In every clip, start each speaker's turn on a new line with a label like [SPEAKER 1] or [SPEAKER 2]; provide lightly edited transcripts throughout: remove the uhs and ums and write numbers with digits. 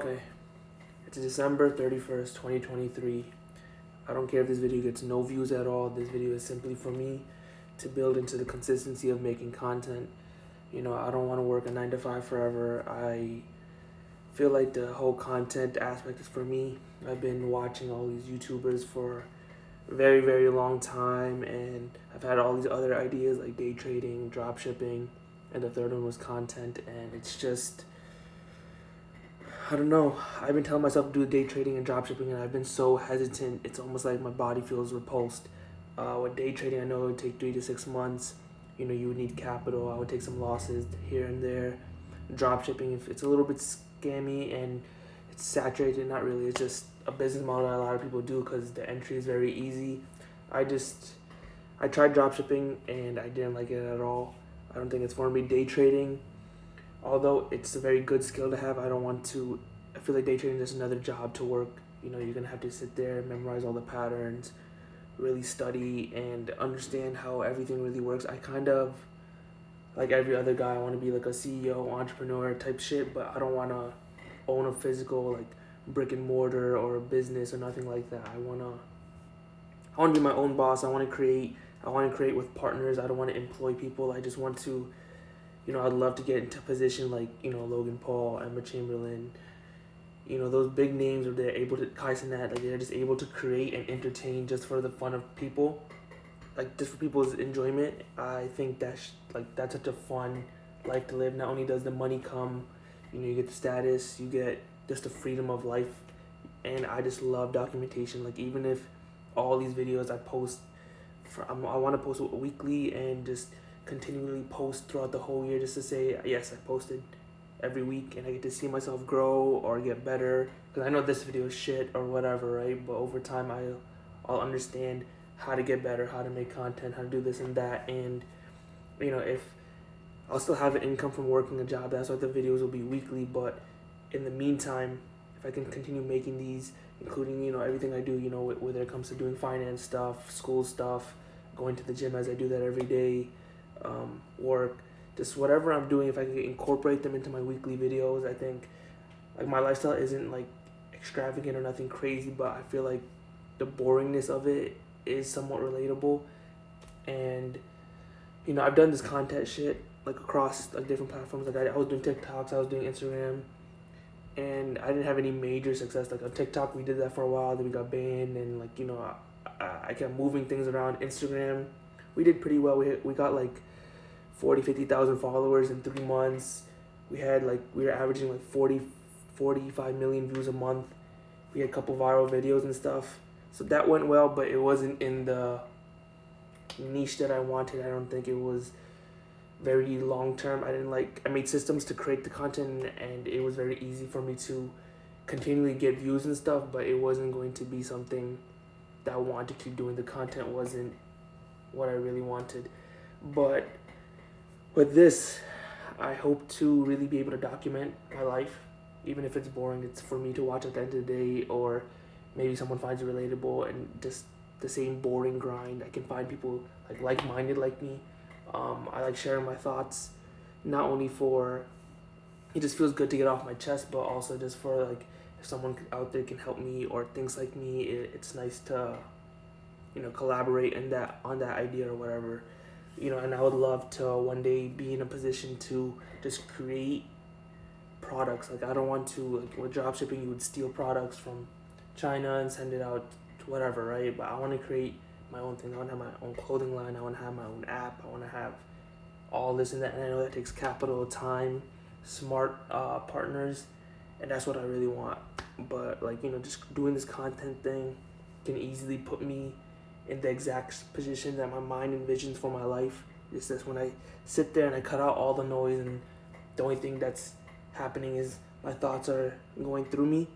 [SPEAKER 1] Okay, it's December 31st, 2023. I don't care if this video gets no views at all. This video is simply for me to build into the consistency of making content. I don't want to work a 9 to 5 forever. I feel like the whole content aspect is for me. I've been watching all these YouTubers for a very, very long time, and I've had all these other ideas like day trading, drop shipping, and the third one was content, and it's just, I don't know. I've been telling myself to do day trading and drop shipping, and I've been so hesitant. It's almost like my body feels repulsed. With day trading, I know it would take 3 to 6 months. You would need capital. I would take some losses here and there. Drop shipping, if it's a little bit scammy and it's saturated, not really. It's just a business model that a lot of people do because the entry is very easy. I tried drop shipping and I didn't like it at all. I don't think it's for me. Day trading, although it's a very good skill to have, I feel like day trading is just another job to work. You're gonna have to sit there, memorize all the patterns, really study and understand how everything really works. I kind of, like every other guy, I want to be like a CEO, entrepreneur type shit, but I don't want to own a physical like brick and mortar or a business or nothing like that. I want to be my own boss. I want to create with partners. I don't want to employ people. I just want to, I'd love to get into a position like, Logan Paul, Emma Chamberlain, those big names where they're able to, Kai Cenat, like they're just able to create and entertain just for the fun of people, like just for people's enjoyment. I think that's such a fun life to live. Not only does the money come, you get the status, you get just the freedom of life, and I just love documentation. Like even if all these videos I post, I want to post weekly and just continually post throughout the whole year just to say yes, I posted every week, and I get to see myself grow or get better, because I know this video is shit or whatever, right? But over time I'll understand how to get better, how to make content, how to do this and that, and if I'll still have an income from working a job, that's why the videos will be weekly. But in the meantime, if I can continue making these, including everything I do, whether it comes to doing finance stuff, school stuff, going to the gym as I do that every day, work, just whatever I'm doing, if I can incorporate them into my weekly videos, I think like my lifestyle isn't like extravagant or nothing crazy, but I feel like the boringness of it is somewhat relatable. And I've done this content shit like across like different platforms. Like I was doing TikToks, I was doing Instagram, and I didn't have any major success. Like on TikTok, we did that for a while, then we got banned, and like I kept moving things around. Instagram, we did pretty well. We got like 50,000 followers in 3 months. We were averaging like 45 million views a month. We had a couple viral videos and stuff, so that went well, but it wasn't in the niche that I wanted. I don't think it was very long term. I made systems to create the content, and it was very easy for me to continually get views and stuff, but it wasn't going to be something that I wanted to keep doing. The content wasn't what I really wanted. But with this, I hope to really be able to document my life, even if it's boring. It's for me to watch at the end of the day, or maybe someone finds it relatable, and just the same boring grind. I can find people like-minded like me. I like sharing my thoughts, not only for, it just feels good to get off my chest, but also just for like if someone out there can help me or thinks like me, it's nice to collaborate on that idea or whatever. And I would love to one day be in a position to just create products. Like I don't want to, like with drop shipping, you would steal products from China and send it out to whatever, right? But I want to create my own thing. I want to have my own clothing line. I want to have my own app. I want to have all this and that. And I know that takes capital, time, smart partners, and that's what I really want. But just doing this content thing can easily put me in the exact position that my mind envisions for my life. It's just when I sit there and I cut out all the noise, and the only thing that's happening is my thoughts are going through me.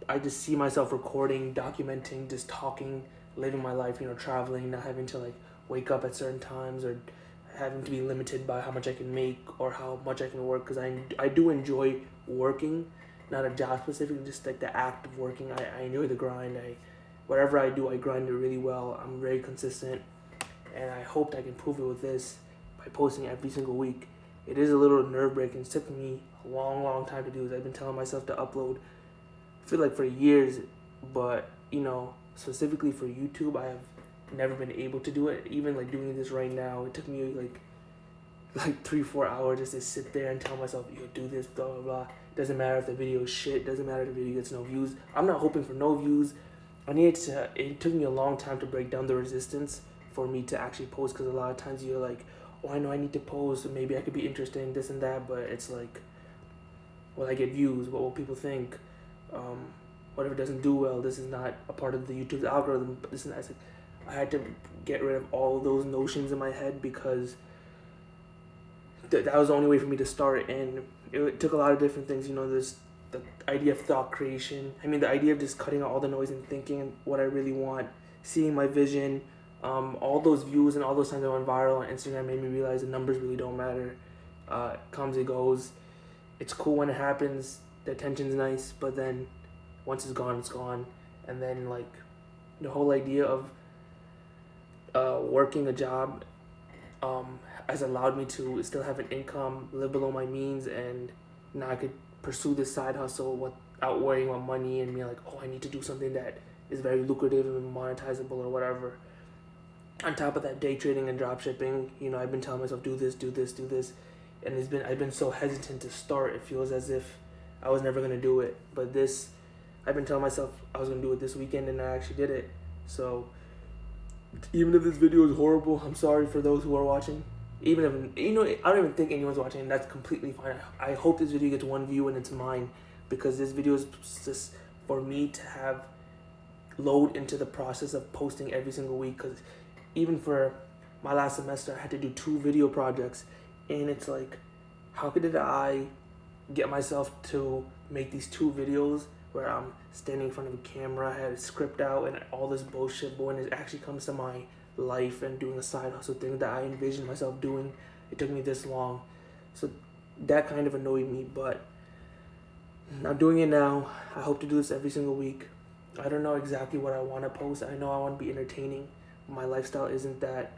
[SPEAKER 1] I just see myself recording, documenting, just talking, living my life, traveling, not having to like wake up at certain times or having to be limited by how much I can make or how much I can work, because I do enjoy working, not a job specific, just like the act of working. I enjoy the grind. Whatever I do, I grind it really well. I'm very consistent, and I hope I can prove it with this by posting every single week. It is a little nerve-breaking. It's taken me a long time to do this. I've been telling myself to upload, I feel like for years, but specifically for YouTube, I have never been able to do it. Even like doing this right now, it took me like 3-4 hours just to sit there and tell myself, yo, do this, blah blah blah. Doesn't matter if the video is shit, doesn't matter if the video gets no views. I'm not hoping for no views. It took me a long time to break down the resistance for me to actually post, because a lot of times you're like, oh, I know I need to post, maybe I could be interesting, this and that, but it's like, will I get views? What will people think? What if it doesn't do well? This is not a part of the YouTube's algorithm, but this and that. It's like, I had to get rid of all of those notions in my head, because that was the only way for me to start, and it took a lot of different things. There's the idea of thought creation. The idea of just cutting out all the noise and thinking what I really want, seeing my vision. All those views and all those times I went viral on Instagram made me realize the numbers really don't matter. It comes, it goes. It's cool when it happens. The attention's nice, but then once it's gone, it's gone. And then the whole idea of working a job has allowed me to still have an income, live below my means, and now I could pursue this side hustle without worrying about money and being like, oh, I need to do something that is very lucrative and monetizable or whatever. On top of that, day trading and drop shipping, I've been telling myself, do this, and I've been so hesitant to start. It feels as if I was never gonna do it, but I've been telling myself I was gonna do it this weekend, and I actually did it. So even if this video is horrible, I'm sorry for those who are watching. Even if I don't even think anyone's watching, and that's completely fine. I hope this video gets 1 view and it's mine, because this video is just for me to have load into the process of posting every single week. Because even for my last semester, I had to do 2 video projects, and it's like, how did I get myself to make these 2 videos where I'm standing in front of a camera, I had a script out and all this bullshit, but when it actually comes to my life and doing a side hustle thing that I envisioned myself doing, it took me this long. So that kind of annoyed me, but I'm doing it now. I hope to do this every single week. I don't know exactly what I want to post. I know I want to be entertaining. My lifestyle isn't that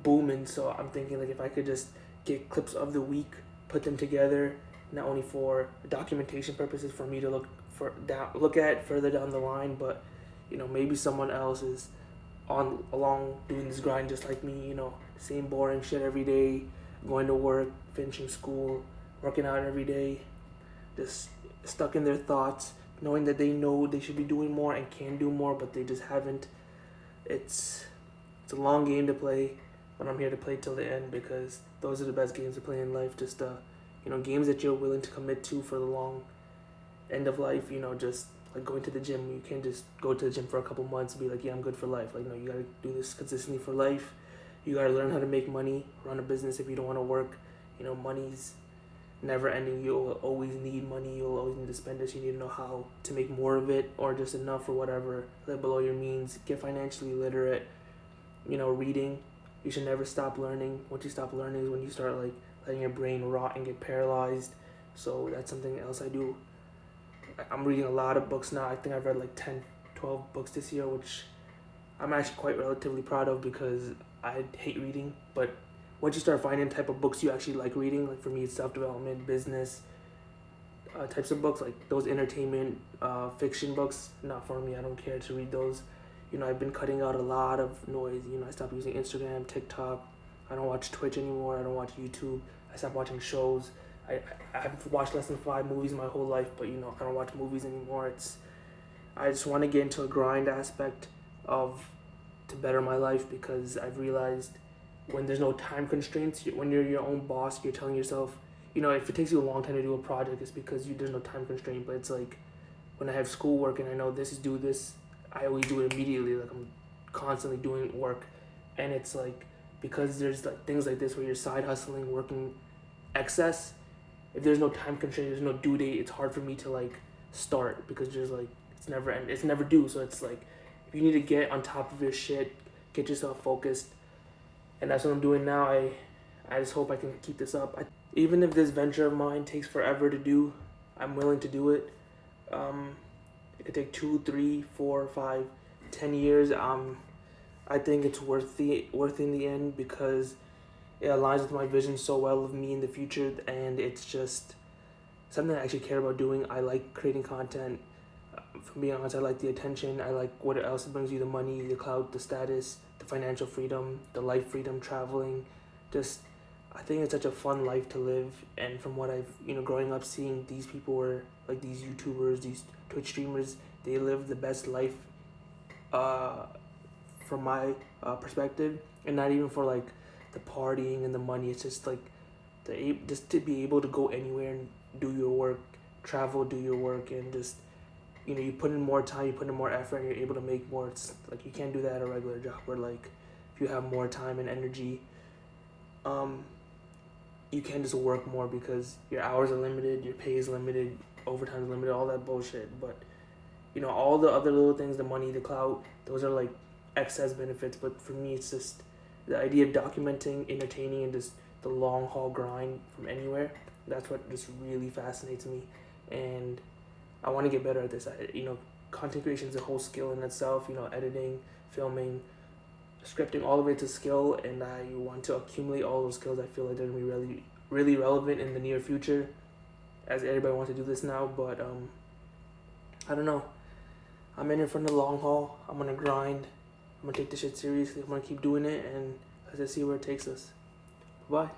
[SPEAKER 1] booming, so I'm thinking if I could just get clips of the week, put them together, not only for documentation purposes for me to look at further down the line, but maybe someone else is along doing this grind just like me, same boring shit every day, going to work, finishing school, working out every day, just stuck in their thoughts, knowing that they know they should be doing more and can do more, but they just haven't. It's a long game to play, but I'm here to play till the end, because those are the best games to play in life. Just games that you're willing to commit to for the long end of life. Just like going to the gym. You can't just go to the gym for a couple months and be like, yeah, I'm good for life. No, you gotta do this consistently for life. You gotta learn how to make money, run a business if you don't want to work. Money's never ending. You'll always need money. You'll always need to spend it. So you need to know how to make more of it, or just enough or whatever. Live below your means. Get financially literate. Reading. You should never stop learning. Once you stop learning is when you start letting your brain rot and get paralyzed. So that's something else I do. I'm reading a lot of books now. I think I've read 10, 12 books this year, which I'm actually quite relatively proud of, because I hate reading. But once you start finding the type of books you actually like reading, for me it's self-development, business types of books, those entertainment fiction books, not for me. I don't care to read those. I've been cutting out a lot of noise. I stopped using Instagram, TikTok. I don't watch Twitch anymore. I don't watch YouTube. I stopped watching shows. I've watched less than 5 movies in my whole life, but I don't watch movies anymore. I just want to get into a grind aspect to better my life, because I've realized when there's no time constraints, when you're your own boss, you're telling yourself, if it takes you a long time to do a project, it's because there's no time constraint. But it's when I have schoolwork and I know this is due this, I always do it immediately. I'm constantly doing work, and it's because there's things like this where you're side hustling, working excess. If there's no time constraint, there's no due date, it's hard for me to start, because there's it's never due. So it's if you need to get on top of your shit, get yourself focused, and that's what I'm doing now. I just hope I can keep this up. Even if this venture of mine takes forever to do, I'm willing to do it. It could take 2, 3, 4, 5, 10 years. I think it's worth in the end, because it aligns with my vision so well of me in the future, and it's just something I actually care about doing. I like creating content. From being honest, I like the attention. I like what else brings you: the money, the clout, the status, the financial freedom, the life freedom, traveling. Just, I think it's such a fun life to live. And from what I've, growing up, seeing these people were like these YouTubers, these Twitch streamers, they live the best life, from my perspective, and not even for like the partying and the money. It's just like just to be able to go anywhere and do your work, travel, do your work, and just you put in more time, you put in more effort, and you're able to make more. It's like you can't do that at a regular job where like if you have more time and energy, you can just work more because your hours are limited, your pay is limited, overtime is limited, all that bullshit. But all the other little things, the money, the clout, those are like excess benefits. But for me, it's just the idea of documenting, entertaining, and just the long haul grind from anywhere. That's what just really fascinates me, and I want to get better at this. Content creation is a whole skill in itself. Editing, filming, scripting, all the way to skill, and I want to accumulate all those skills. I feel like they're gonna be really, really relevant in the near future, as everybody wants to do this now. But I don't know. I'm in it for the long haul. I'm gonna grind. I'm gonna take this shit seriously. I'm gonna keep doing it, and let's just see where it takes us. Bye.